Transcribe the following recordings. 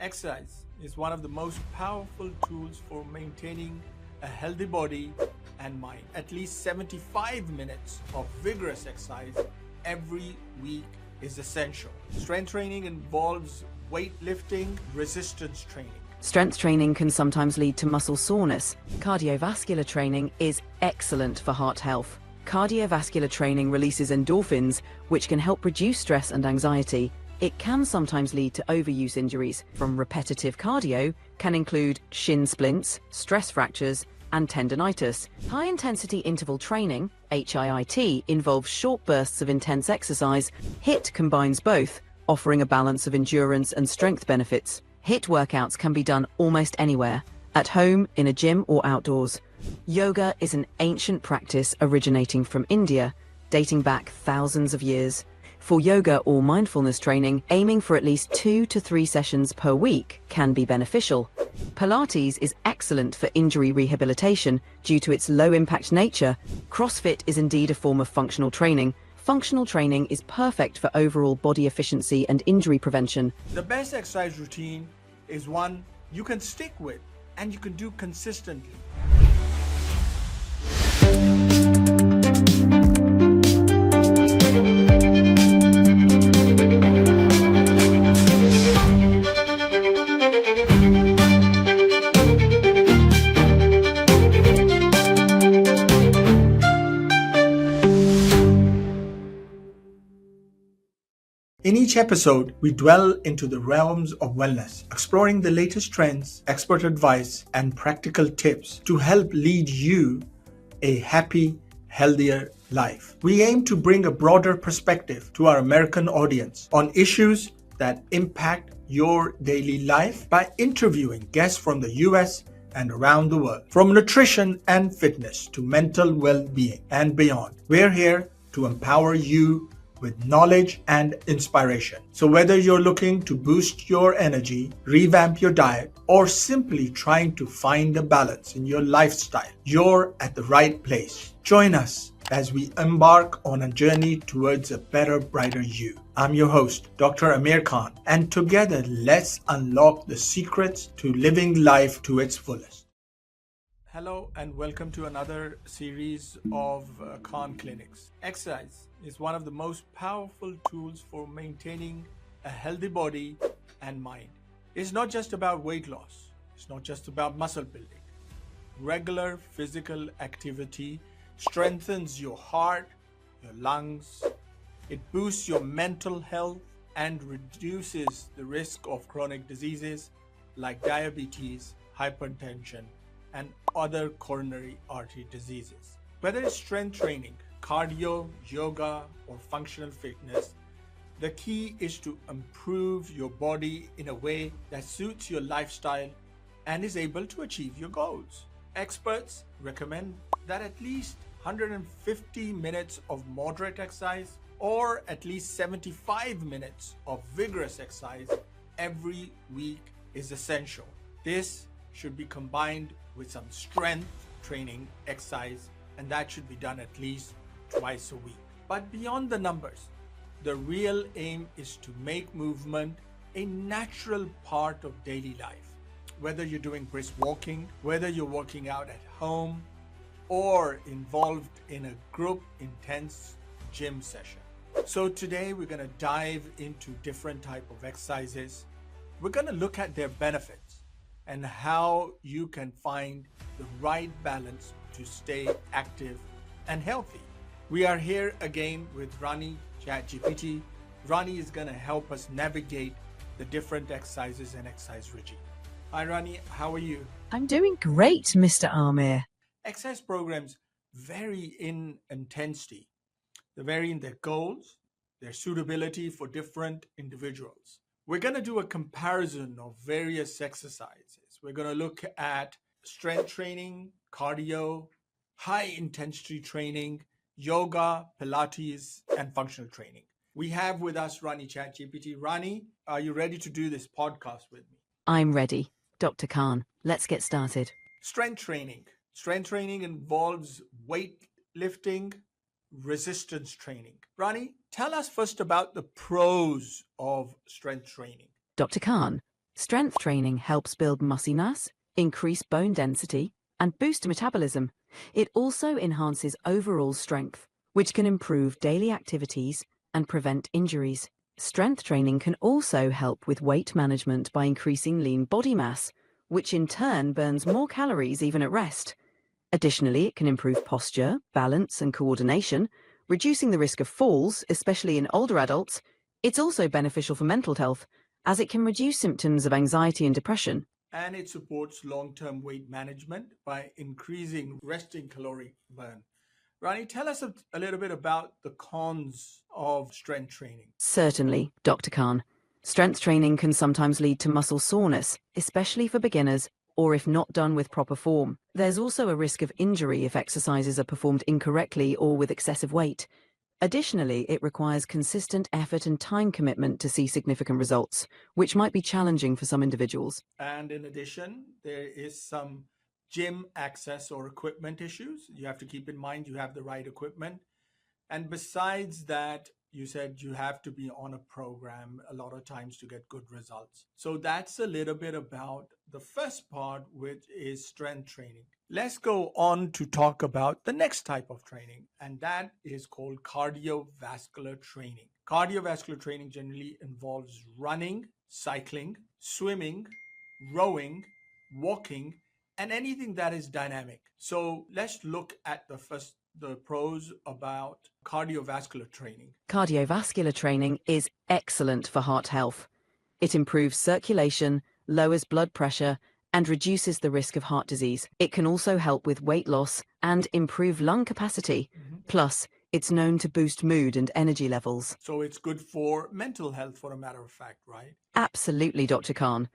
Exercise is one of the most powerful tools for maintaining a healthy body and mind. At least 75 minutes of vigorous exercise every week is essential. Strength training involves weightlifting, resistance training. Strength training can sometimes lead to muscle soreness. Cardiovascular training is excellent for heart health. Cardiovascular training releases endorphins, which can help reduce stress and anxiety. It can sometimes lead to overuse injuries from repetitive cardio, can include shin splints, stress fractures, and tendinitis. High-intensity interval training, HIIT, involves short bursts of intense exercise. HIIT combines both, offering a balance of endurance and strength benefits. HIIT workouts can be done almost anywhere, at home, in a gym, or outdoors. Yoga is an ancient practice originating from India, dating back thousands of years. For yoga or mindfulness training, aiming for at least 2 to 3 sessions per week can be beneficial. Pilates is excellent for injury rehabilitation due to its low-impact nature. CrossFit is indeed a form of functional training. Functional training is perfect for overall body efficiency and injury prevention. The best exercise routine is one you can stick with and you can do consistently. In each episode, we dwell into the realms of wellness, exploring the latest trends, expert advice, and practical tips to help lead you a happy, healthier life. We aim to bring a broader perspective to our American audience on issues that impact your daily life by interviewing guests from the US and around the world. From nutrition and fitness to mental well-being and beyond, we're here to empower you with knowledge and inspiration. So whether you're looking to boost your energy, revamp your diet, or simply trying to find a balance in your lifestyle, you're at the right place. Join us as we embark on a journey towards a better, brighter you. I'm your host, Dr. Amir Khan, and together let's unlock the secrets to living life to its fullest. Hello and welcome to another series of Khan Clinics. Exercise is one of the most powerful tools for maintaining a healthy body and mind. It's not just about weight loss. It's not just about muscle building. Regular physical activity strengthens your heart, your lungs. It boosts your mental health and reduces the risk of chronic diseases like diabetes, hypertension, and other coronary artery diseases. Whether it's strength training, cardio, yoga, or functional fitness, the key is to improve your body in a way that suits your lifestyle and is able to achieve your goals. Experts recommend that at least 150 minutes of moderate exercise or at least 75 minutes of vigorous exercise every week is essential. This should be combined with some strength training exercise, and that should be done at least twice a week. But beyond the numbers, the real aim is to make movement a natural part of daily life. Whether you're doing brisk walking, whether you're working out at home, or involved in a group intense gym session. So today we're going to dive into different type of exercises. We're going to look at their benefits and how you can find the right balance to stay active and healthy. We are here again with Rani ChatGpt. Rani is going to help us navigate the different exercises and exercise regime. Hi Rani, how are you? I'm doing great, Mr. Amir. Exercise programs vary in intensity. They vary in their goals, their suitability for different individuals. We're going to do a comparison of various exercises. We're going to look at strength training, cardio, high intensity training, yoga, Pilates, and functional training. We have with us Rani ChatGpt. Rani, are you ready to do this podcast with me? I'm ready. Dr. Khan, let's get started. Strength training. Strength training involves weightlifting, resistance training. Rani, tell us first about the pros of strength training. Dr. Khan, Strength training helps build muscle mass, increase bone density, and boost metabolism. It also enhances overall strength, which can improve daily activities and prevent injuries. Strength training can also help with weight management by increasing lean body mass, which in turn burns more calories even at rest. Additionally, it can improve posture, balance, and coordination, reducing the risk of falls, especially in older adults. It's also beneficial for mental health, as it can reduce symptoms of anxiety and depression. And it supports long-term weight management by increasing resting calorie burn. Rani, tell us a little bit about the cons of strength training. Certainly, Dr. Khan. Strength training can sometimes lead to muscle soreness, especially for beginners or if not done with proper form. There's also a risk of injury if exercises are performed incorrectly or with excessive weight. Additionally, it requires consistent effort and time commitment to see significant results, which might be challenging for some individuals. And in addition, there is some gym access or equipment issues. You have to keep in mind you have the right equipment. And besides that, you said you have to be on a program a lot of times to get good results. So that's a little bit about the first part, which is strength training. Let's go on to talk about the next type of training, and that is called cardiovascular training. Cardiovascular training generally involves running, cycling, swimming, rowing, walking, and anything that is dynamic. So let's look at the pros about cardiovascular training. Cardiovascular training is excellent for heart health. It improves circulation, lowers blood pressure, and reduces the risk of heart disease. It can also help with weight loss and improve lung capacity. Plus, it's known to boost mood and energy levels. So it's good for mental health, for a matter of fact, right? Absolutely, Dr. Khan.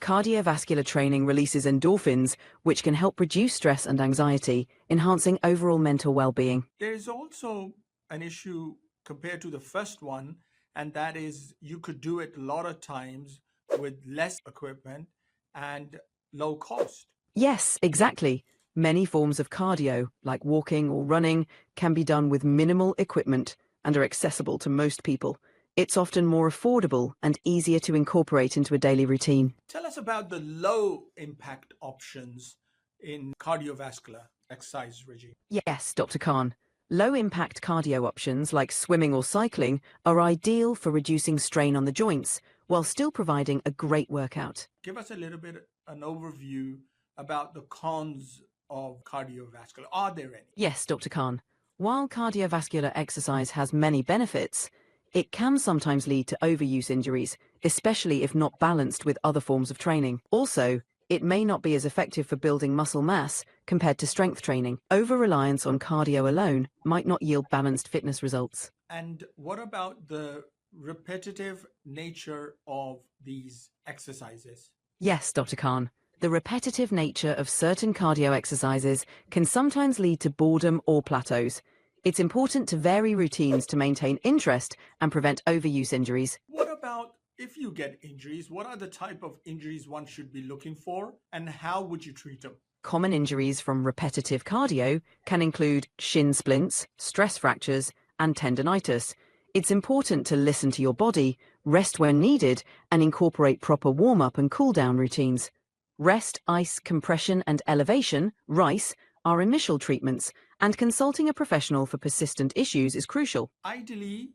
Cardiovascular training releases endorphins, which can help reduce stress and anxiety, enhancing overall mental well-being. There is also an issue compared to the first one, and that is you could do it a lot of times with less equipment and low cost. Yes, exactly. Many forms of cardio, like walking or running, can be done with minimal equipment and are accessible to most people. It's often more affordable and easier to incorporate into a daily routine. Tell us about the low impact options in cardiovascular exercise regime. Yes, Dr. Khan. Low-impact cardio options like swimming or cycling are ideal for reducing strain on the joints while still providing a great workout. Give us a little bit an overview about the cons of cardiovascular. Are there any? Yes, Dr. Khan. While cardiovascular exercise has many benefits, it can sometimes lead to overuse injuries, especially if not balanced with other forms of training. Also, it may not be as effective for building muscle mass compared to strength training. Over-reliance on cardio alone might not yield balanced fitness results. And what about the repetitive nature of these exercises? Yes, Dr. Khan. The repetitive nature of certain cardio exercises can sometimes lead to boredom or plateaus. It's important to vary routines to maintain interest and prevent overuse injuries. What about if you get injuries? What are the type of injuries one should be looking for, and how would you treat them? Common injuries from repetitive cardio can include shin splints, stress fractures, and tendinitis. It's important to listen to your body, rest when needed, and incorporate proper warm-up and cool-down routines. Rest, ice, compression, and elevation, RICE, are initial treatments, and consulting a professional for persistent issues is crucial. Ideally,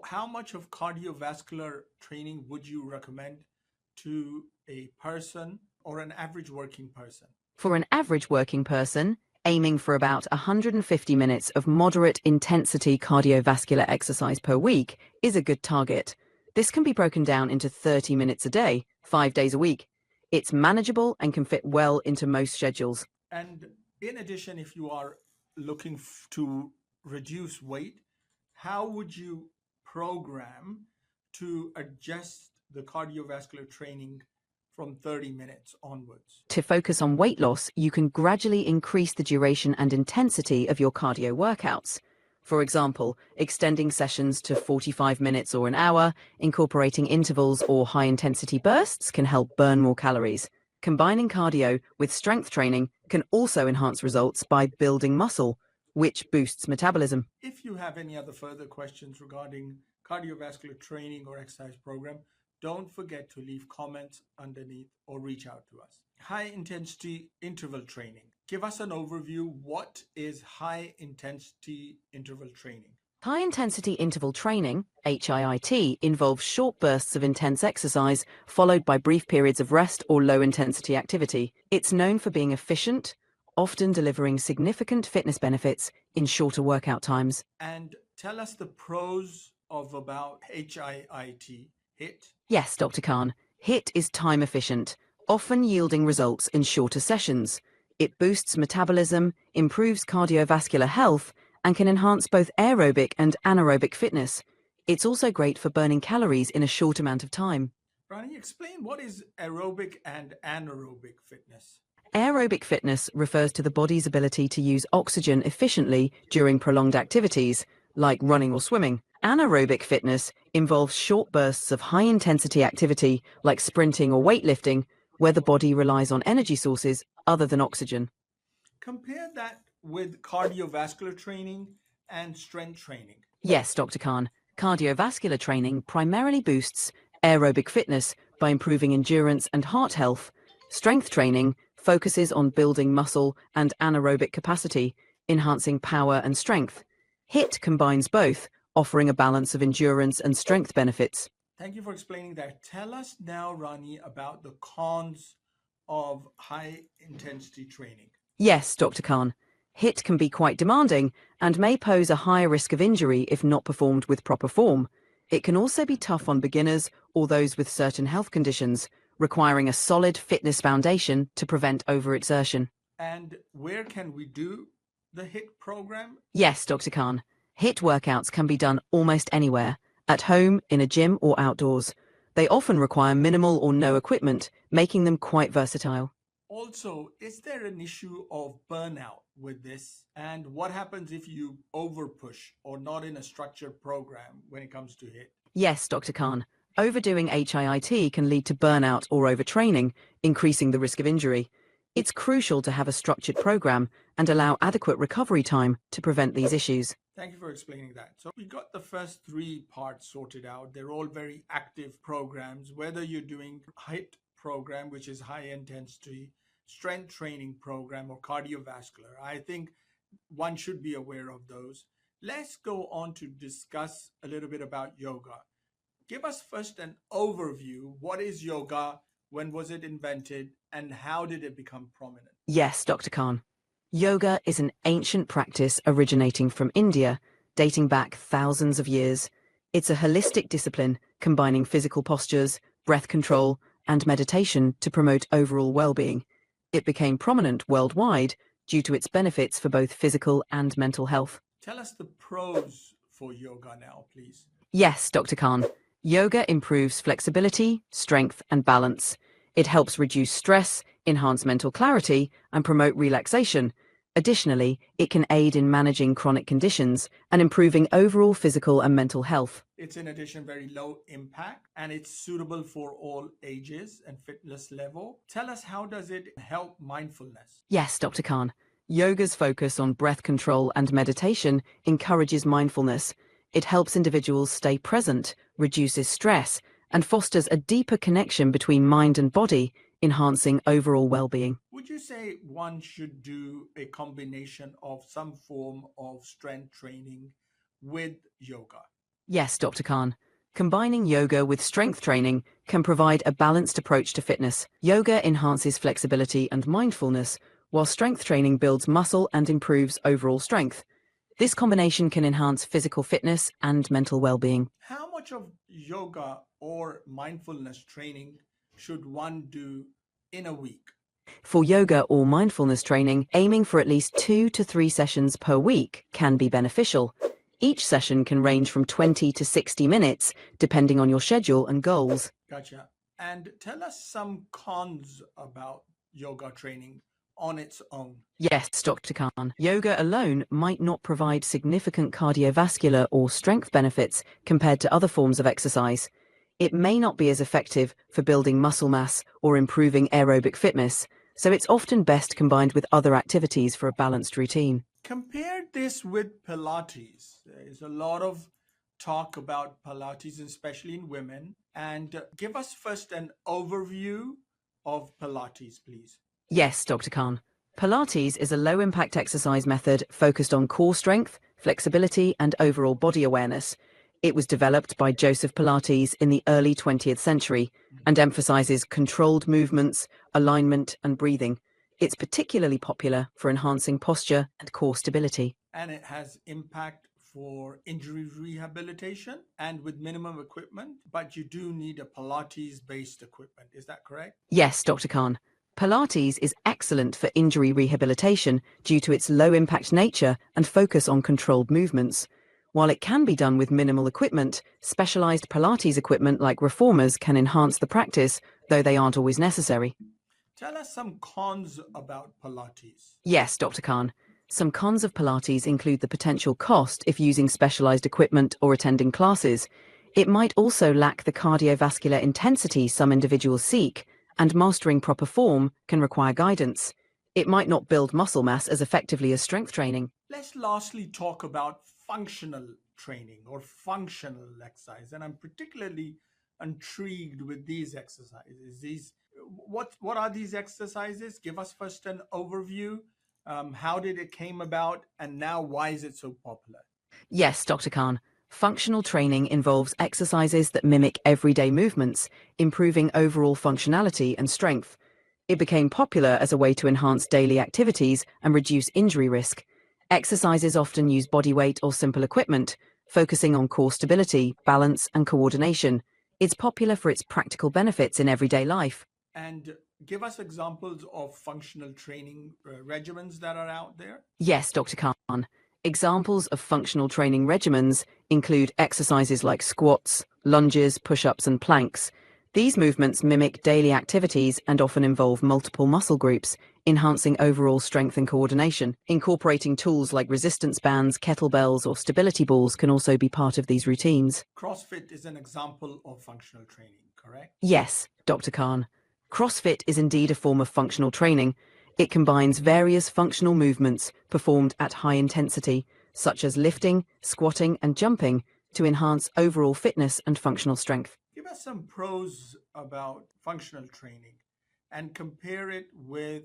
how much of cardiovascular training would you recommend to a person or an average working person? For an average working person, aiming for about 150 minutes of moderate intensity cardiovascular exercise per week is a good target. This can be broken down into 30 minutes a day, 5 days a week. It's manageable and can fit well into most schedules. And in addition, if you are looking to reduce weight, how would you program to adjust the cardiovascular training from 30 minutes onwards? To focus on weight loss, you can gradually increase the duration and intensity of your cardio workouts. For example, extending sessions to 45 minutes or an hour, incorporating intervals or high-intensity bursts can help burn more calories. Combining cardio with strength training can also enhance results by building muscle, which boosts metabolism. If you have any other further questions regarding cardiovascular training or exercise program, Don't forget to leave comments underneath or reach out to us. High intensity interval training. Give us an overview. What is high intensity interval training? High intensity interval training, HIIT, involves short bursts of intense exercise followed by brief periods of rest or low intensity activity. It's known for being efficient, often delivering significant fitness benefits in shorter workout times. And tell us the pros of about HIIT, HIIT. Yes, Dr. Khan, HIIT is time efficient, often yielding results in shorter sessions. It boosts metabolism, improves cardiovascular health, and can enhance both aerobic and anaerobic fitness. It's also great for burning calories in a short amount of time. Rani, explain what is aerobic and anaerobic fitness. Aerobic fitness refers to the body's ability to use oxygen efficiently during prolonged activities, like running or swimming. Anaerobic fitness involves short bursts of high-intensity activity, like sprinting or weightlifting, where the body relies on energy sources other than oxygen. Compare that with cardiovascular training and strength training. Yes, Dr. Khan, cardiovascular training primarily boosts aerobic fitness by improving endurance and heart health. Strength training focuses on building muscle and anaerobic capacity, enhancing power and strength. HIIT combines both, offering a balance of endurance and strength benefits. Thank you for explaining that. Tell us now, Rani, about the cons of high intensity training. Yes, Dr. Khan, HIIT can be quite demanding and may pose a higher risk of injury if not performed with proper form. It can also be tough on beginners or those with certain health conditions, requiring a solid fitness foundation to prevent overexertion. And where can we do the HIIT program? Yes, Dr. Khan, HIIT workouts can be done almost anywhere, at home, in a gym, or outdoors. They often require minimal or no equipment, making them quite versatile. Also, is there an issue of burnout with this? And what happens if you overpush or not in a structured program when it comes to HIIT? Yes, Dr. Khan, overdoing HIIT can lead to burnout or overtraining, increasing the risk of injury. It's crucial to have a structured program and allow adequate recovery time to prevent these issues. Thank you for explaining that. So we got the first three parts sorted out. They're all very active programs, whether you're doing HIIT program, which is high intensity, strength training program, or cardiovascular. I think one should be aware of those. Let's go on to discuss a little bit about yoga. Give us first an overview. What is yoga? When was it invented? And how did it become prominent? Yes, Dr. Khan. Yoga is an ancient practice originating from India, dating back thousands of years. It's a holistic discipline combining physical postures, breath control, and meditation to promote overall well-being. It became prominent worldwide due to its benefits for both physical and mental health. Tell us the pros for yoga now, please. Yes, Dr. Khan. Yoga improves flexibility, strength, and balance. It helps reduce stress, enhance mental clarity, and promote relaxation. Additionally, it can aid in managing chronic conditions and improving overall physical and mental health. It's in addition very low impact and it's suitable for all ages and fitness level. Tell us, how does it help mindfulness? Yes, Dr. Khan. Yoga's focus on breath control and meditation encourages mindfulness. It helps individuals stay present, reduces stress, and fosters a deeper connection between mind and body, enhancing overall well-being. Would you say one should do a combination of some form of strength training with yoga? Yes, Dr. Khan. Combining yoga with strength training can provide a balanced approach to fitness. Yoga enhances flexibility and mindfulness, while strength training builds muscle and improves overall strength. This combination can enhance physical fitness and mental well-being. How much of yoga or mindfulness training should one do in a week? For yoga or mindfulness training, aiming for at least 2 to 3 sessions per week can be beneficial. Each session can range from 20 to 60 minutes, depending on your schedule and goals. Gotcha. And tell us some cons about yoga training on its own. Yes, Dr. Khan. Yoga alone might not provide significant cardiovascular or strength benefits compared to other forms of exercise. It may not be as effective for building muscle mass or improving aerobic fitness, so it's often best combined with other activities for a balanced routine. Compare this with Pilates. There is a lot of talk about Pilates, especially in women. And give us first an overview of Pilates, please. Yes, Dr. Khan. Pilates is a low-impact exercise method focused on core strength, flexibility, and overall body awareness. It was developed by Joseph Pilates in the early 20th century and emphasizes controlled movements, alignment, and breathing. It's particularly popular for enhancing posture and core stability. And it has impact for injury rehabilitation and with minimum equipment, but you do need a Pilates-based equipment. Is that correct? Yes, Dr. Khan. Pilates is excellent for injury rehabilitation due to its low-impact nature and focus on controlled movements. While it can be done with minimal equipment, specialized Pilates equipment like reformers can enhance the practice, though they aren't always necessary. Tell us some cons about Pilates. Yes, Dr. Khan. Some cons of Pilates include the potential cost if using specialized equipment or attending classes. It might also lack the cardiovascular intensity some individuals seek, and mastering proper form can require guidance. It might not build muscle mass as effectively as strength training. Let's lastly talk about functional training or functional exercise. And I'm particularly intrigued with these exercises. What are these exercises? Give us first an overview. How did it came about, and now why is it so popular? Yes, Dr. Khan. Functional training involves exercises that mimic everyday movements, improving overall functionality and strength. It became popular as a way to enhance daily activities and reduce injury risk. Exercises often use body weight or simple equipment, focusing on core stability, balance, and coordination. It's popular for its practical benefits in everyday life. And give us examples of functional training regimens that are out there. Yes, Dr. Khan. Examples of functional training regimens include exercises like squats, lunges, push-ups, and planks. These movements mimic daily activities and often involve multiple muscle groups, enhancing overall strength and coordination. Incorporating tools like resistance bands, kettlebells, or stability balls can also be part of these routines. CrossFit is an example of functional training, correct? Yes, Dr. Khan. CrossFit is indeed a form of functional training. It combines various functional movements performed at high intensity, such as lifting, squatting, and jumping, to enhance overall fitness and functional strength. Give us some pros about functional training and compare it with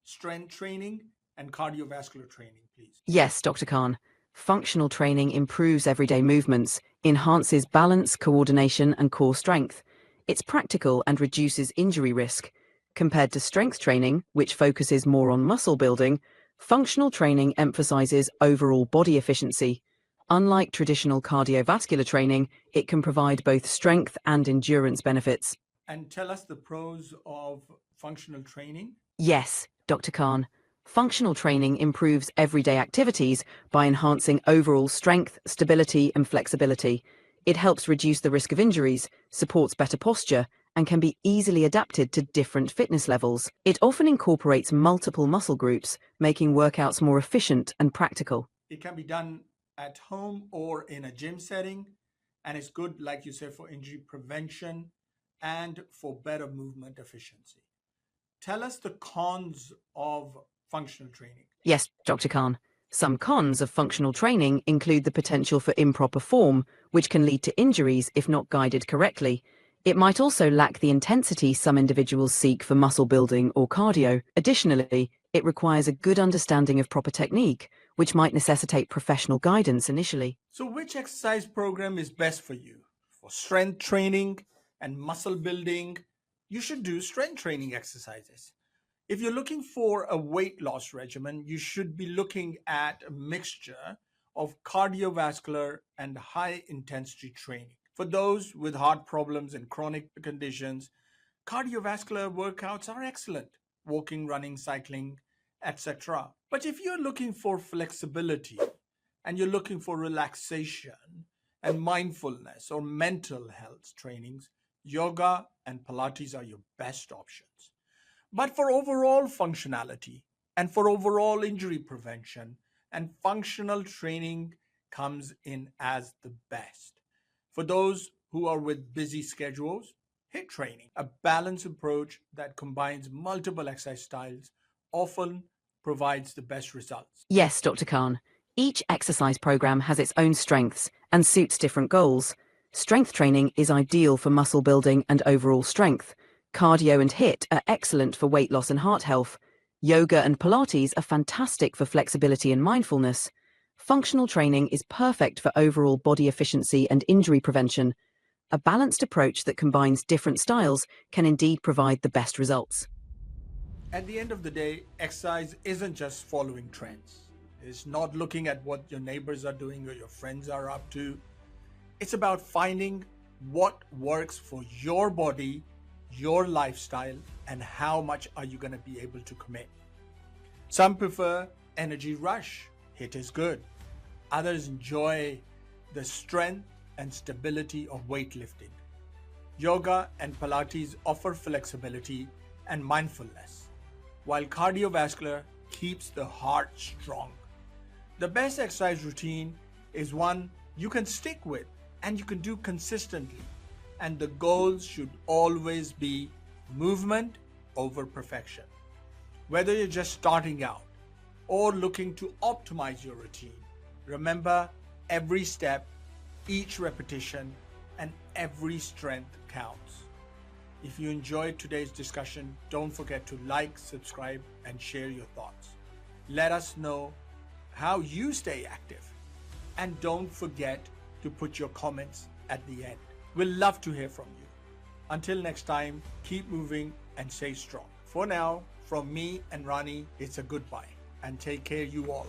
strength training and cardiovascular training, please. Yes, Dr. Khan. Functional training improves everyday movements, enhances balance, coordination, and core strength. It's practical and reduces injury risk. Compared to strength training, which focuses more on muscle building, functional training emphasizes overall body efficiency. Unlike traditional cardiovascular training, it can provide both strength and endurance benefits. And tell us the pros of functional training. Yes, Dr. Khan. Functional training improves everyday activities by enhancing overall strength, stability, and flexibility. It helps reduce the risk of injuries, supports better posture, and can be easily adapted to different fitness levels. It often incorporates multiple muscle groups, making workouts more efficient and practical. It can be done at home or in a gym setting, and it's good, like you said, for injury prevention and for better movement efficiency. Tell us the cons of functional training. Yes, Dr. Khan. Some cons of functional training include the potential for improper form, which can lead to injuries if not guided correctly. It might also lack the intensity some individuals seek for muscle building or cardio. Additionally, it requires a good understanding of proper technique, which might necessitate professional guidance initially. So, which exercise program is best for you? For strength training and muscle building, you should do strength training exercises. If you're looking for a weight loss regimen, you should be looking at a mixture of cardiovascular and high intensity training. For those with heart problems and chronic conditions, cardiovascular workouts are excellent: walking, running, cycling, etc. But if you're looking for flexibility and you're looking for relaxation and mindfulness or mental health trainings, yoga and Pilates are your best options. But for overall functionality and for overall injury prevention, and functional training comes in as the best. For those who are with busy schedules, HIIT training, a balanced approach that combines multiple exercise styles, often provides the best results. Yes, Dr. Khan. Each exercise program has its own strengths and suits different goals. Strength training is ideal for muscle building and overall strength. Cardio and HIIT are excellent for weight loss and heart health. Yoga and Pilates are fantastic for flexibility and mindfulness. Functional training is perfect for overall body efficiency and injury prevention. A balanced approach that combines different styles can indeed provide the best results. At the end of the day, exercise isn't just following trends. It's not looking at what your neighbors are doing or your friends are up to. It's about finding what works for your body, your lifestyle, and how much are you going to be able to commit. Some prefer energy rush. HIIT is good. Others enjoy the strength and stability of weightlifting. Yoga and Pilates offer flexibility and mindfulness, while cardiovascular keeps the heart strong. The best exercise routine is one you can stick with and you can do consistently. And the goals should always be movement over perfection. Whether you're just starting out or looking to optimize your routine, remember every step, each repetition, and every strength counts. If you enjoyed today's discussion, don't forget to like, subscribe, and share your thoughts. Let us know how you stay active. And don't forget to put your comments at the end. We'll love to hear from you. Until next time, keep moving and stay strong. For now, from me and Rani, it's a goodbye. And take care, you all.